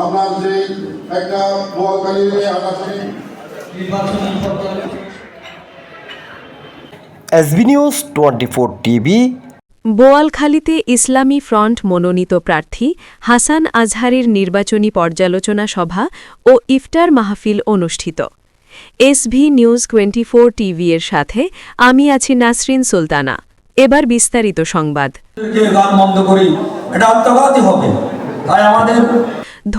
আমরা যে একটা বোয়ালখালীর আকাশে এসবি নিউজ 24 টিভি। বোয়ালখালীতে ইসলামী ফ্রন্ট মনোনীত প্রার্থী হাসান আজহারের নির্বাচনী পর্যালোচনা সভা ও ইফতার মাহফিল অনুষ্ঠিত। এসভি নিউজ 24 টিভি এর সাথে আমি আছি নাসরিন সুলতানা। এবার বিস্তারিত সংবাদ।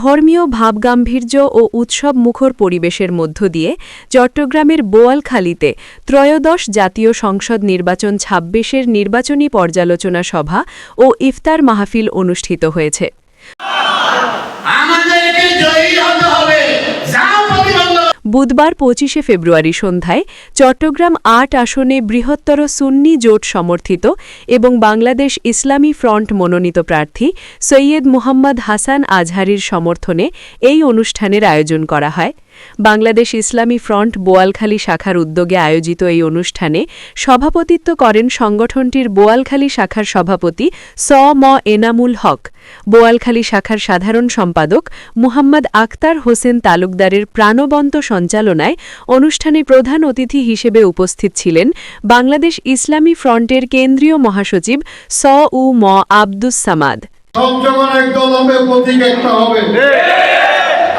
ধর্মীয় ভাবগাম্ভীর্য ও উৎসব মুখর পরিবেশের মধ্য দিয়ে চট্টগ্রামের বোয়ালখালীতে ত্রয়োদশ জাতীয় সংসদ নির্বাচন ২৬-এর নির্বাচনী পর্যালোচনা সভা ও ইফতার মাহফিল অনুষ্ঠিত হয়েছে। বুধবার ২৫শে ফেব্রুয়ারি সন্ধ্যায় চট্টগ্রাম ৮ আসনে বৃহত্তর সুন্নি জোট সমর্থিত এবং বাংলাদেশ ইসলামী ফ্রন্ট মনোনীত প্রার্থী সৈয়দ মুহাম্মদ হাসান আজহারির সমর্থনে এই অনুষ্ঠানের আয়োজন করা হয়। বাংলাদেশ ইসলামী ফ্রন্ট বোয়ালখালী শাখার উদ্যোগে আয়োজিত এই অনুষ্ঠানে সভাপতিত্ব করেন সংগঠনটির বোয়ালখালী শাখার সভাপতি ম এনামুল হক। বোয়ালখালী শাখার সাধারণ সম্পাদক মুহাম্মদ আক্তার হোসেন তালুকদারের প্রাণবন্ত সঞ্চালনায় অনুষ্ঠানে প্রধান অতিথি হিসেবে উপস্থিত ছিলেন বাংলাদেশ ইসলামী ফ্রন্টের কেন্দ্রীয় মহাসচিব ম আব্দুস সামাদ।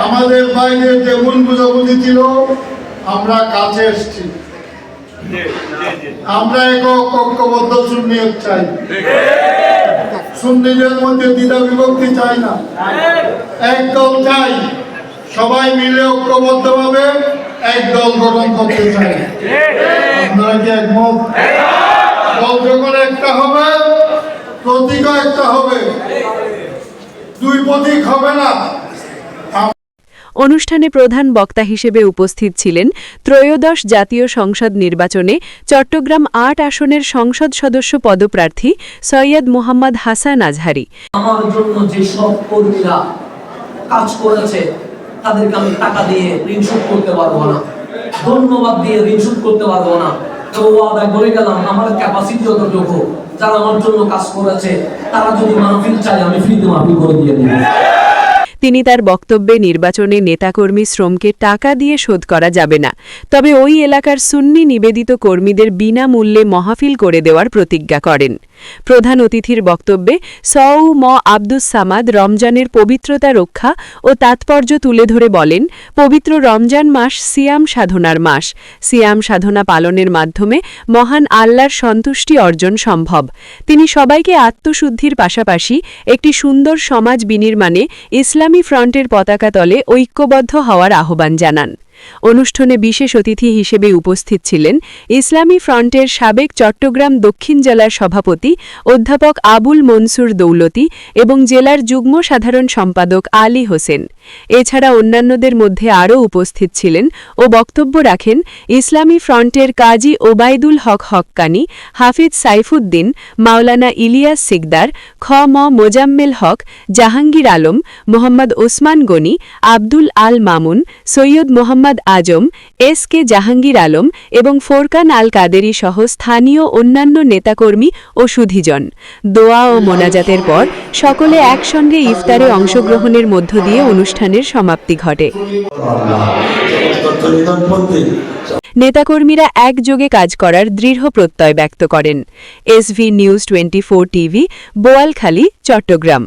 আমাদের বাইরে যে ভুল বুঝাবুঝি ছিল আমরা কাছে এসেছি, আমরা একক ঐক্যবদ্ধ সুন্নিয়ত চাই, সুন্নিদের মধ্যে দ্বিধা বিভক্তি চাই না, একদল চাই, সবাই মিলে ঐক্যবদ্ধ ভাবে এক দল গঠন করতে চাই। আপনারা কি একমত? দল যখন একটা হবে প্রতীকও একটা হবে, দুই প্রতীক হবে না। অনুষ্ঠানে প্রধান বক্তা হিসেবে উপস্থিত ছিলেন ত্রয়োদশ জাতীয় সংসদ নির্বাচনে চট্টগ্রাম ৮ আসনের সংসদ সদস্য পদপ্রার্থী সৈয়দ মুহাম্মদ হাসান আজহারি। আমার জন্য যে সব কর্মীরা কাজ করেছে তাদেরকে আমি টাকা দিয়ে ঋণ শোধ করতে পারবো না, ধন্যবাদ দিয়ে ঋণ শোধ করতে পারবো না। তো ওয়াদা করে গেলাম আমার ক্যাপাসিটি যতটুকু, যারা আমার জন্য কাজ করেছে তারা যদি মাহফিল চায় আমি ফ্রিতে মাহফিল করে দিয়ে দেব। তিনি তার বক্তব্যে নির্বাচনে নেতাকর্মী শ্রমকে টাকা দিয়ে শোধ করা যাবে না, তবে ওই এলাকার সুন্নি নিবেদিত কর্মীদের বিনামূল্যে মাহফিল করে দেওয়ার প্রতিজ্ঞা করেন। প্রধান অতিথির বক্তব্যে ম আব্দুস সামাদ রমজানের পবিত্রতা রক্ষা ও তাৎপর্য তুলে ধরে বলেন, পবিত্র রমজান মাস সিয়াম সাধনার মাস। সিয়াম সাধনা পালনের মাধ্যমে মহান আল্লাহর সন্তুষ্টি অর্জন সম্ভব। তিনি সবাইকে আত্মশুদ্ধির পাশাপাশি একটি সুন্দর সমাজ বিনির্মাণে ইসলামী ফ্রন্টের পতাকা তলে ঐক্যবদ্ধ হওয়ার আহ্বান জানান। অনুষ্ঠানে বিশেষ অতিথি হিসেবে উপস্থিত ছিলেন ইসলামী ফ্রন্টের সাবেক চট্টগ্রাম দক্ষিণ জেলার সভাপতি অধ্যাপক আবুল মনসুর দৌলতি এবং জেলার যুগ্ম সাধারণ সম্পাদক আলী হোসেন। এছাড়া অন্যান্যদের মধ্যে আরও উপস্থিত ছিলেন ও বক্তব্য রাখেন ইসলামী ফ্রন্টের কাজী ওবায়দুল হক হক্কানি, হাফিজ সাইফুদ্দিন, মাওলানা ইলিয়াস সিকদার, ম মোজাম্মেল হক, জাহাঙ্গীর আলম, মোহাম্মদ ওসমান গনি, আব্দুল আল মামুন, সৈয়দ মোহাম্মদ আজম, কে জাহাঙ্গীর আলম এবং ফোরকান আল কাদেরি সহ স্থানীয় অন্যান্য নেতাকর্মী ও সুধীজন। দোয়া ও মোনাজাতের পর সকলে একসঙ্গে ইফতারে অংশগ্রহণের মধ্য দিয়ে অনুষ্ঠানের সমাপ্তি ঘটে। নেতাকর্মীরা একযোগে কাজ করার দৃঢ় প্রত্যয় ব্যক্ত করেন। SV news 24 TV, Boalkhali, Chittagong.